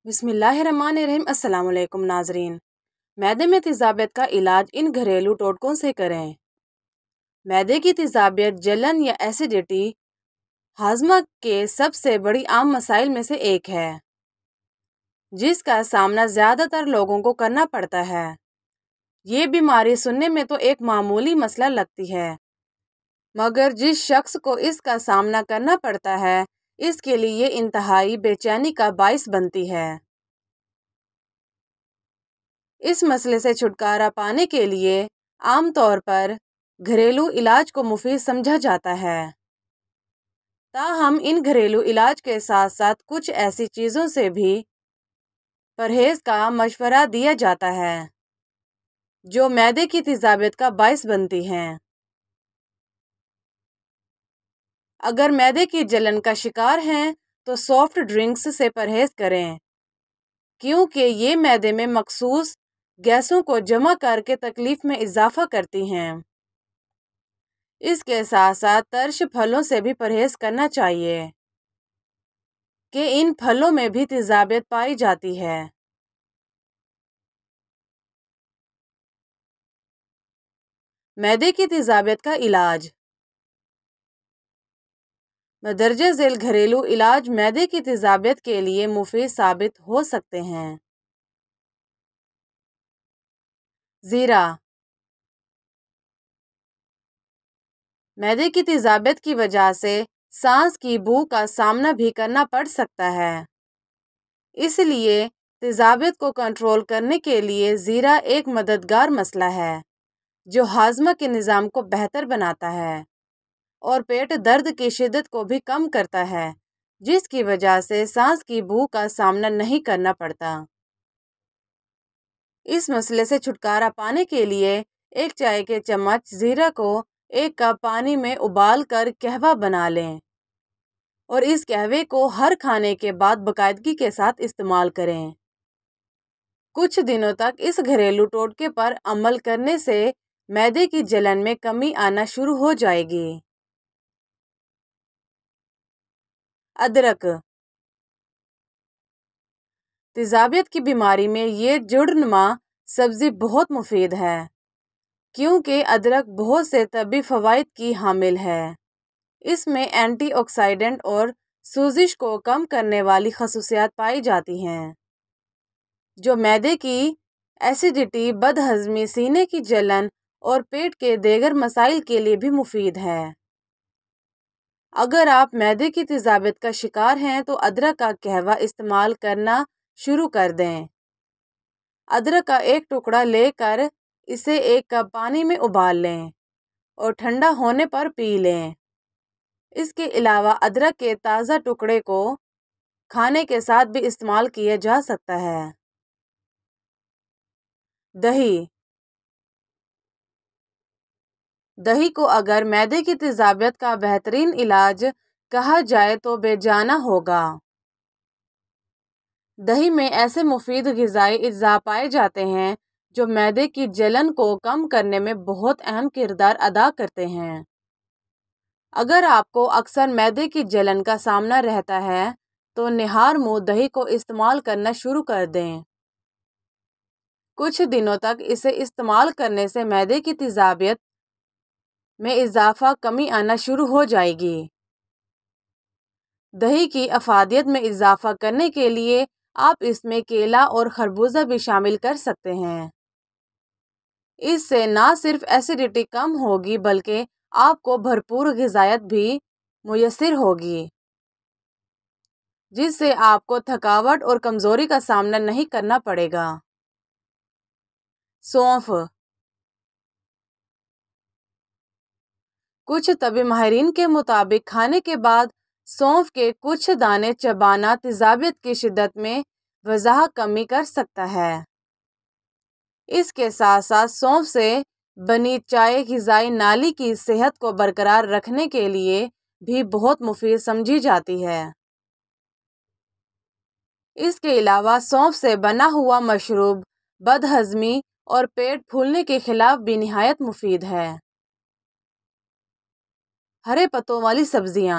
بسم اللہ الرحمن الرحیم۔ السلام علیکم ناظرین۔ معدے میں تیزابیت کا علاج ان گھریلو ٹوٹکوں سے کریں۔ معدے کی تیزابیت جلن یا ایسیڈیٹی ہاضمہ کے سب سے بڑی عام مسائل میں سے ایک ہے، جس کا سامنا زیادہ تر لوگوں کو کرنا پڑتا ہے۔ یہ بیماری سننے میں تو ایک معمولی مسئلہ لگتی ہے، مگر جس شخص کو اس کا سامنا کرنا پڑتا ہے، اس کے لیے یہ انتہائی بے چینی کا باعث بنتی ہے۔ اس مسئلے سے چھٹکارا پانے کے لیے عام طور پر گھریلو علاج کو مفید سمجھا جاتا ہے، تاہم ان گھریلو علاج کے ساتھ ساتھ کچھ ایسی چیزوں سے بھی پرہیز کا مشورہ دیا جاتا ہے جو معدے کی تیزابیت کا باعث بنتی ہیں۔ اگر معدے کی جلن کا شکار ہیں تو سافٹ ڈرنکس سے پرہیز کریں، کیونکہ یہ معدے میں مخصوص گیسوں کو جمع کر کے تکلیف میں اضافہ کرتی ہیں۔ اس کے ساتھ ساتھ ترش پھلوں سے بھی پرہیز کرنا چاہیے کہ ان پھلوں میں بھی تیزابیت پائی جاتی ہے۔ معدے کی تیزابیت کا علاج۔ مندرجہ ذیل گھریلو علاج معدے کی تیزابیت کے لیے مفید ثابت ہو سکتے ہیں۔ زیرہ معدے کی تیزابیت کی وجہ سے سانس کی بو کا سامنا بھی کرنا پڑ سکتا ہے، اس لیے تیزابیت کو کنٹرول کرنے کے لیے زیرہ ایک مددگار مسئلہ ہے جو ہاضمہ کے نظام کو بہتر بناتا ہے اور پیٹ درد کی شدت کو بھی کم کرتا ہے، جس کی وجہ سے سانس کی بو کا سامنا نہیں کرنا پڑتا۔ اس مسئلے سے چھٹکارا پانے کے لیے ایک چائے کے چمچ زیرہ کو ایک کپ پانی میں ابال کر قہوہ بنا لیں اور اس قہوے کو ہر کھانے کے بعد باقاعدگی کے ساتھ استعمال کریں۔ کچھ دنوں تک اس گھریلو ٹوٹکے پر عمل کرنے سے معدے کی جلن میں کمی آنا شروع ہو جائے گی۔ ادرک۔ تیزابیت کی بیماری میں یہ جڑنما سبزی بہت مفید ہے، کیونکہ ادرک بہت سے طبی فوائد کی حامل ہے۔ اس میں اینٹی آکسیڈنٹ اور سوزش کو کم کرنے والی خصوصیات پائی جاتی ہیں، جو معدے کی ایسیڈیٹی، بد ہضمی، سینے کی جلن اور پیٹ کے دیگر مسائل کے لیے بھی مفید ہے۔ اگر آپ معدے کی تیزابیت کا شکار ہیں تو ادرک کا قہوہ استعمال کرنا شروع کر دیں۔ ادرک کا ایک ٹکڑا لے کر اسے ایک کپ پانی میں ابال لیں اور ٹھنڈا ہونے پر پی لیں۔ اس کے علاوہ ادرک کے تازہ ٹکڑے کو کھانے کے ساتھ بھی استعمال کیا جا سکتا ہے۔ دہی۔ دہی کو اگر معدے کی تیزابیت کا بہترین علاج کہا جائے تو بے جانا ہوگا۔ دہی میں ایسے مفید غذائی اجزاء پائے جاتے ہیں جو معدے کی جلن کو کم کرنے میں بہت اہم کردار ادا کرتے ہیں۔ اگر آپ کو اکثر معدے کی جلن کا سامنا رہتا ہے تو نہار منہ دہی کو استعمال کرنا شروع کر دیں۔ کچھ دنوں تک اسے استعمال کرنے سے معدے کی تیزابیت میں اضافہ کمی آنا شروع ہو جائے گی۔ دہی کی افادیت میں اضافہ کرنے کے لیے آپ اس میں کیلا اور خربوزہ بھی شامل کر سکتے ہیں۔ اس سے نہ صرف ایسیڈیٹی کم ہوگی بلکہ آپ کو بھرپور غذائیت بھی میسر ہوگی، جس سے آپ کو تھکاوٹ اور کمزوری کا سامنا نہیں کرنا پڑے گا۔ سونف۔ کچھ طبی ماہرین کے مطابق کھانے کے بعد سونف کے کچھ دانے چبانا تیزابیت کی شدت میں واضح کمی کر سکتا ہے۔ اس کے ساتھ ساتھ سونف سے بنی چائے غذائی نالی کی صحت کو برقرار رکھنے کے لیے بھی بہت مفید سمجھی جاتی ہے۔ اس کے علاوہ سونف سے بنا ہوا مشروب بد ہضمی اور پیٹ پھولنے کے خلاف بھی نہایت مفید ہے۔ ہرے پتوں والی سبزیاں۔